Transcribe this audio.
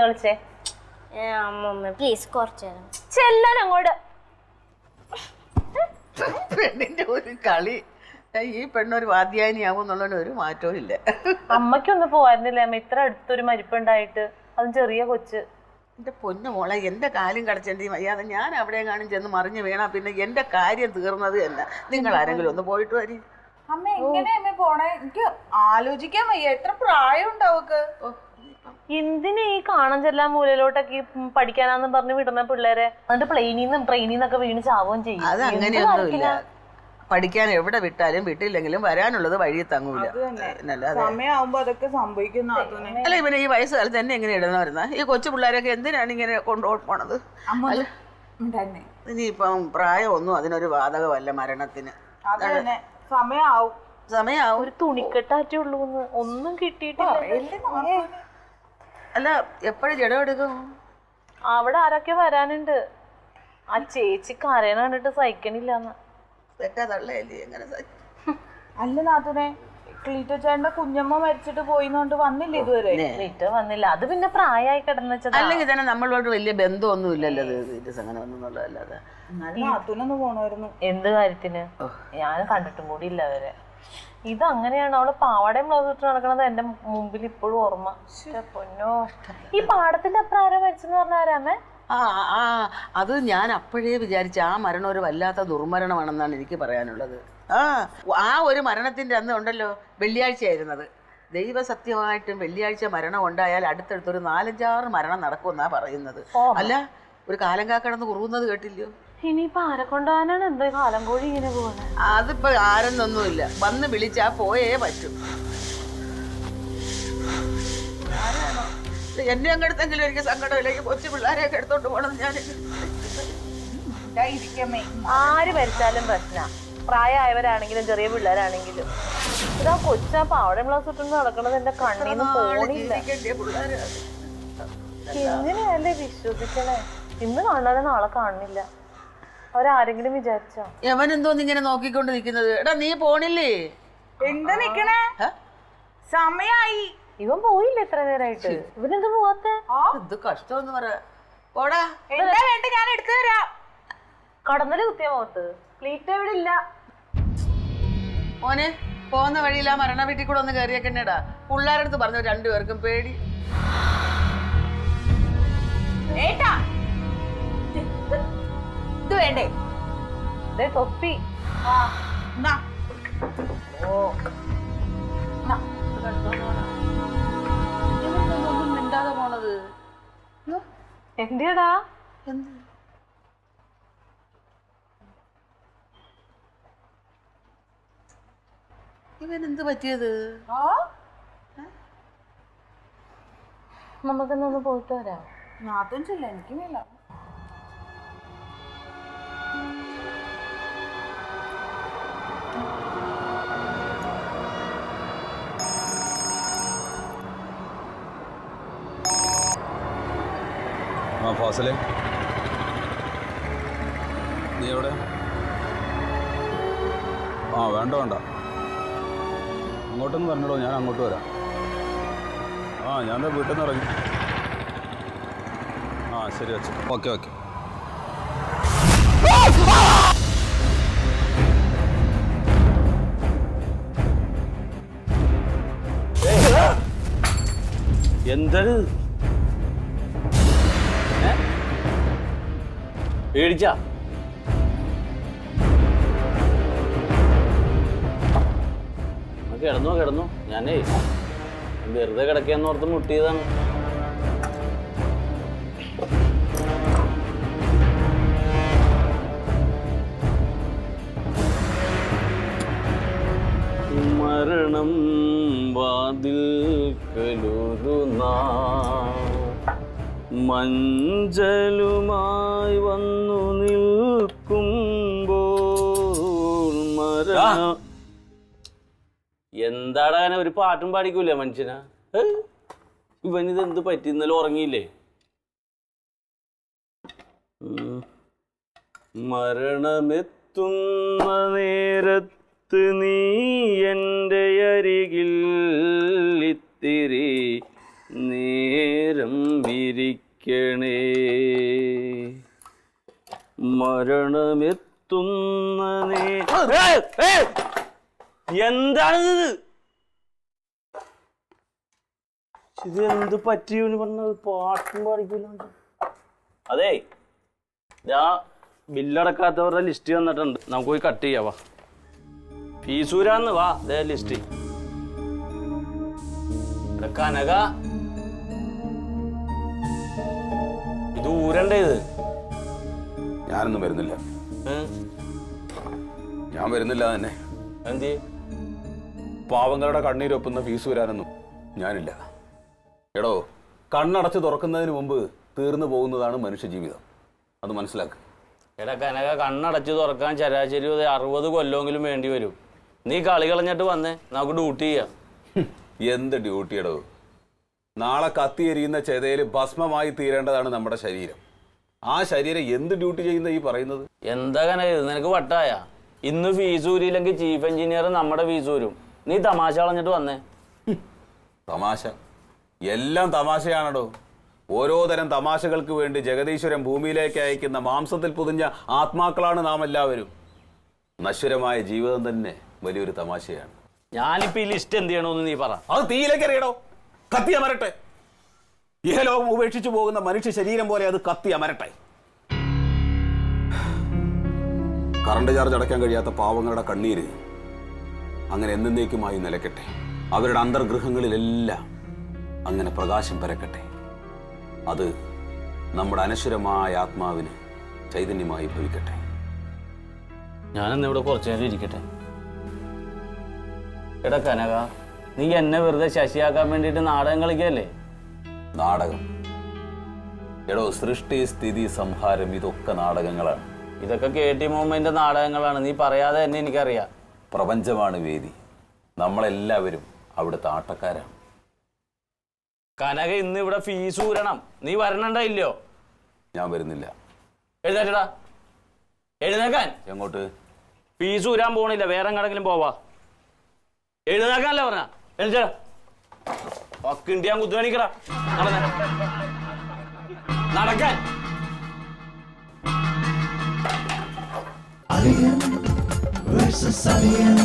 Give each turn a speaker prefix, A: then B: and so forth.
A: കളിച്ചേ
B: please കുറച്ച്
A: ചെല്ലാൻ അങ്ങോട്ട്.
C: പെണ്ണിന്റെ ഒരു കളി. ഈ പെണ്ണൊരു വാദ്യാനിയാവും എന്നുള്ളതിന് ഒരു മാറ്റവും ഇല്ല.
A: അമ്മയ്ക്കൊന്നും പോവായിരുന്നില്ല അമ്മ, ഇത്ര അടുത്തൊരു മരിപ്പുണ്ടായിട്ട്, അതും ചെറിയ കൊച്ച്.
C: എന്റെ പൊന്നു മോളെ, എന്റെ കാലും കടച്ചേണ്ടി വയ്യാതെ ഞാൻ അവിടെ കാണും ചെന്ന് മറിഞ്ഞു വീണാ പിന്നെ എന്റെ കാര്യം തീർന്നത് തന്നെ. നിങ്ങൾ ആരെങ്കിലും ഒന്ന് പോയിട്ട് വരി.
D: അമ്മ എങ്ങനെ അമ്മ പോണേ? എനിക്ക് ആലോചിക്കാൻ വയ്യ. എത്ര പ്രായം ഉണ്ടാവക്ക്?
A: എന്തിനാ ഈ കാണാൻ ചെല്ലാൻ മൂലയിലോട്ടൊക്കെ പഠിക്കാനാന്നും പറഞ്ഞ് വിടുന്ന പിള്ളേരെ? എന്നിട്ട് പ്ലെയിനിന്നും ട്രെയിനിന്നൊക്കെ വീണ് ചാവുകയും ചെയ്യും.
C: അത് അങ്ങനെയൊന്നുമില്ല. പഠിക്കാൻ എവിടെ വിട്ടാലും വിട്ടില്ലെങ്കിലും വരാനുള്ളത് വഴി തങ്ങൂല.
D: സമയമാകുമ്പോ അതൊക്കെ സംഭവിക്കുന്ന.
C: അല്ല, ഇവനെ ഈ വയസ്സുകാലത്ത് തന്നെ എങ്ങനെ ഇടുന്നവരുന്ന ഈ കൊച്ചു പിള്ളേരൊക്കെ എന്തിനാണ് ഇങ്ങനെ കൊണ്ടുപോണത്? ഇനിയിപ്പം പ്രായമൊന്നും അതിനൊരു ബാധകമല്ല മരണത്തിന്. സമയാവും.
A: ഒരു തുണിക്കെട്ടാറ്റേ ഉള്ളൂ, ഒന്നും കിട്ടിയിട്ടില്ല.
C: അല്ല, എപ്പോഴും ജഡം എടുക്കും?
A: അവിടെ ആരൊക്കെ വരാനുണ്ട്. ആ ചേച്ചി കരയണ കണ്ടിട്ട് സഹിക്കണില്ലാന്ന്.
D: അല്ല നാത്തൂനെ, ക്ലീറ്റോ ചേട്ടന്റെ കുഞ്ഞമ്മ മരിച്ചിട്ട് പോയിന്നോണ്ട് വന്നില്ല ഇതുവരെ.
A: ക്ലീറ്റോ വന്നില്ല, അത് പിന്നെ പ്രായമായി കിടന്നുവെച്ചത്.
C: അല്ലെങ്കിൽ തന്നെ നമ്മളോട് വലിയ ബന്ധമൊന്നും ഇല്ലല്ലോ അല്ലാതെ.
D: നാത്തൂനൊന്ന് പോണായിരുന്നു.
A: എന്ത് കാര്യത്തിന്? ഞാൻ കണ്ടിട്ടും കൂടി ഇല്ല അവരെ. ഇതങ്ങനെയാണ്, അവള് പാവാടയും ബ്ലൗസ് ഇട്ട് നടക്കണത് എന്റെ മുമ്പിൽ ഇപ്പോഴും ഓർമ്മ. പൊന്നോ, ഈ പാടത്തിന്റെ അപ്പുറം ആരോ മരിച്ചെന്ന് പറഞ്ഞാരാമേ?
C: അത് ഞാൻ അപ്പോഴേ വിചാരിച്ച ആ മരണം ഒരു വല്ലാത്ത ദുർമരണമാണെന്നാണ് എനിക്ക് പറയാനുള്ളത്. ആ ഒരു മരണത്തിന്റെ അന്ന് ഉണ്ടല്ലോ, വെള്ളിയാഴ്ചയായിരുന്നത്. ദൈവസത്യമായിട്ടും വെള്ളിയാഴ്ച മരണം ഉണ്ടായാൽ അടുത്തടുത്തൊരു 4-5 മരണം നടക്കുമെന്നാ പറയുന്നത്. അല്ല, ഒരു കാലം കാക്കടന്ന് കുറുകുന്നത് കേട്ടില്ലയോ?
A: ഇനിയിപ്പോ ആരെ കൊണ്ടുപോകാനാണ് എന്താ കാലം കോഴി ഇങ്ങനെ പോകണേ?
C: അതിപ്പോ ആരെന്നൊന്നുമില്ല, വന്ന് വിളിച്ചാ പോയേ പറ്റും. എന്നെ അങ്ങെടുത്തെങ്കിലും എനിക്ക് സങ്കടമില്ലെങ്കിൽ കൊച്ചു പിള്ളേരെയൊക്കെ എടുത്തോണ്ട് പോകണം. ഞാൻ
A: ആര് മരിച്ചാലും പ്രശ്ന, പ്രായമായവരാണെങ്കിലും ചെറിയ പിള്ളേരാണെങ്കിലും. ഇതാ കൊച്ചാ പാവട ബ്ലൗസ് ഇട്ടൊന്നും നടക്കണത് എന്റെ കണ്ണീന്ന് പോണില്ല. എങ്ങനെയല്ലേ വിശ്വസിക്കണേ? ഇന്ന് കാണാതെ നാളെ കാണില്ല. അവരാരെങ്കിലും വിചാരിച്ചോ?
C: എവനെന്തോന്ന് ഇങ്ങനെ നോക്കിക്കൊണ്ട് നിക്കുന്നത്? എടാ, നീ പോണില്ലേ?
D: എന്താ നിക്കണേ? സമയായി.
A: ഇവൻ പോയില്ല ഇത്ര നേരമായിട്ട്. ഇവനെന്ത് പോവാത്തെ?
C: ഇത് കഷ്ടമെന്ന് പറ. പോടാ.
D: എന്താ വേണ്ട, ഞാൻ എടുത്തു തരാം.
A: കടന്നല് കുത്തിയ മുഖത്ത്. ക്ലീറ്റ് എവിടെ ഇല്ല.
C: മോനെ, പോകുന്ന വഴിയിൽ ആ മരണ വീട്ടിൽ കൂടെ ഒന്ന് കയറിയേക്കന്നെടാ. പിള്ളേരുടെ അടുത്ത് പറഞ്ഞു 2 പേർക്കും പേടി.
D: ഇത് വേണ്ടേ?
A: തൊപ്പി.
C: മിണ്ടാതെ പോണത്
A: എന്തിയടാ?
C: ഇവനെന്ത് പറ്റിയത്?
A: നമുക്കെന്നൊന്ന് പോയിട്ട് വരാം.
D: നാത്തും ചെല്ല, എനിക്ക് മേല.
E: ഫാസിലെ, നീ എവിടെ? വേണ്ട അങ്ങോട്ടൊന്ന് പറഞ്ഞിടോ, ഞാൻ അങ്ങോട്ട് വരാം. ഞാൻ വീട്ടിൽ നിന്ന് ഇറങ്ങി. ശരി അച്ഛൻ. ഓക്കെ.
F: എന്താണ് പേടിച്ചാ? കിടന്നു. ഞാനേ വെറുതെ കിടക്കാന്ന് ഓർത്ത് മുട്ടിയതാണ്. മരണം വാതിൽക്കലൊരു മഞ്ചലുമായി വന്നു നിൽക്കുമ്പോൾ മരണം. എന്താടാ അങ്ങനെ ഒരു പാട്ടും പാടിക്കൂലേ മനുഷ്യനാ? ഇവനിത് എന്ത് പറ്റി? ഇന്നലെ ഉറങ്ങിയില്ലേ? മരണമെത്തുന്ന നേരത്ത് കാത്ത് നീ എൻ്റെ അരികിൽ ഇത്തിരി നേരം ഇരിക്കണേ. മരണമെത്തുന്ന എന്താണിത്? ഇത് എന്ത് പറ്റിയെന്ന് പറഞ്ഞത്? പാട്ടും പാടിക്കില്ല. അതെ, ഞാൻ ബില്ലടക്കാത്തവരുടെ ലിസ്റ്റ് തന്നിട്ടുണ്ട്, നമുക്ക് പോയി കട്ട് ചെയ്യാവാ. ഫീസൂരാന്ന് വാ, ദേ ലിസ്റ്റ്. കനക, ഇത് ഊരണ്ടേ? ഇത്
E: ഞാനൊന്നും വരുന്നില്ല. ഞാൻ വരുന്നില്ല തന്നെ.
F: എന്ത്?
E: പാവങ്ങളുടെ കണ്ണീരൊപ്പുന്ന ഫീസ് വരാനൊന്നും ഞാനില്ല. എടോ, കണ്ണടച്ച് തുറക്കുന്നതിന് മുമ്പ് തീർന്നു പോകുന്നതാണ് മനുഷ്യജീവിതം, അത് മനസ്സിലാക്കുക.
F: എടാ കനക, കണ്ണടച്ച് തുറക്കാൻ ശരാശരി 60 കൊല്ലമെങ്കിലും വേണ്ടി വരും. നീ കളി കളഞ്ഞിട്ട് വന്നേ, നമുക്ക് ഡ്യൂട്ടി ചെയ്യാം.
E: എന്ത് ഡ്യൂട്ടിയടോ? നാളെ കത്തിയെരിയുന്ന ചെതയിൽ ഭസ്മമായി തീരേണ്ടതാണ് നമ്മുടെ ശരീരം. ആ ശരീരം എന്ത് ഡ്യൂട്ടി ചെയ്യുന്ന ഈ പറയുന്നത്?
F: എന്താ കനക ഇത്, നിനക്ക് വട്ടായ? ഇന്ന് ഫീസൂരിയില്ലെങ്കിൽ ചീഫ് എഞ്ചിനീയർ നമ്മുടെ ഫീസൂരും. നീ തമാശ കളഞ്ഞിട്ട് വന്നേ.
E: തമാശ? എല്ലാം തമാശയാണടോ. ഓരോ തരം തമാശകൾക്ക് വേണ്ടി ജഗദീശ്വരൻ ഭൂമിയിലേക്ക് അയക്കുന്ന മാംസത്തിൽ പൊതിഞ്ഞ ആത്മാക്കളാണ് നാം എല്ലാവരും. നശ്വരമായ ജീവിതം തന്നെ വലിയൊരു തമാശയാണ്.
F: ഞാനിപ്പോ ഈ ലിസ്റ്റ് എന്ത് ചെയ്യണമെന്ന് നീ പറ.
E: അത് തീയിലേക്ക് അറിയടോ, കത്തി അമരട്ടെ. ഇഹലോകം ഉപേക്ഷിച്ചു പോകുന്ന മനുഷ്യ ശരീരം പോലെ അത് കത്തി അമരട്ടെ. കറണ്ട് ചാർജ് അടയ്ക്കാൻ കഴിയാത്ത പാവങ്ങളുടെ കണ്ണീര് അങ്ങനെ എന്നേക്കുമായി നിലയ്ക്കട്ടെ. അവരുടെ അന്തർഗൃഹങ്ങളിലെല്ലാം അങ്ങനെ പ്രകാശം പരക്കട്ടെ. അത് നമ്മുടെ അനശ്വരമായ ആത്മാവിന് ചൈതന്യമായി ഭവിക്കട്ടെ.
F: ഞാനെന്നിവിടെ കുറച്ചു നേരം ഇരിക്കട്ടെ. എടാ കനക, നീ എന്നെ വെറുതെ ശശിയാക്കാൻ വേണ്ടിയിട്ട് നാടകം കളിക്കല്ലേ?
E: നാടകം? എടോ, സൃഷ്ടി സ്ഥിതി സംഹാരം ഇതൊക്കെ നാടകങ്ങളാണ്.
F: ഇതൊക്കെ KT മോഹമ്മദിന്റെ നാടകങ്ങളാണ്. നീ പറയാതെ തന്നെ എനിക്കറിയാം.
E: പ്രപഞ്ചമാണ് വേദി, നമ്മളെല്ലാവരും അവിടുത്തെ ആട്ടക്കാരാണ്.
F: കനക, ഇന്ന് ഇവിടെ ഫീസ് ഊരണം. നീ വരണണ്ടോ ഇല്ലയോ?
E: ഞാൻ വരുന്നില്ല.
F: എഴുന്നേറ്റടാ, എഴുന്നേക്കാൻ.
E: എങ്ങോട്ട്?
F: ഫീസ് ഊരാൻ പോണില്ല, വേറെ എങ്ങടെങ്കിലും പോവാ. എഴുന്നേക്കാനല്ലേ പറഞ്ഞ? എഴുന്നേറ്റാ കിണ്ടിയാൻ കുത്തുകാണിക്കടാ. നടക്കാൻ.
G: Alien versus Alien.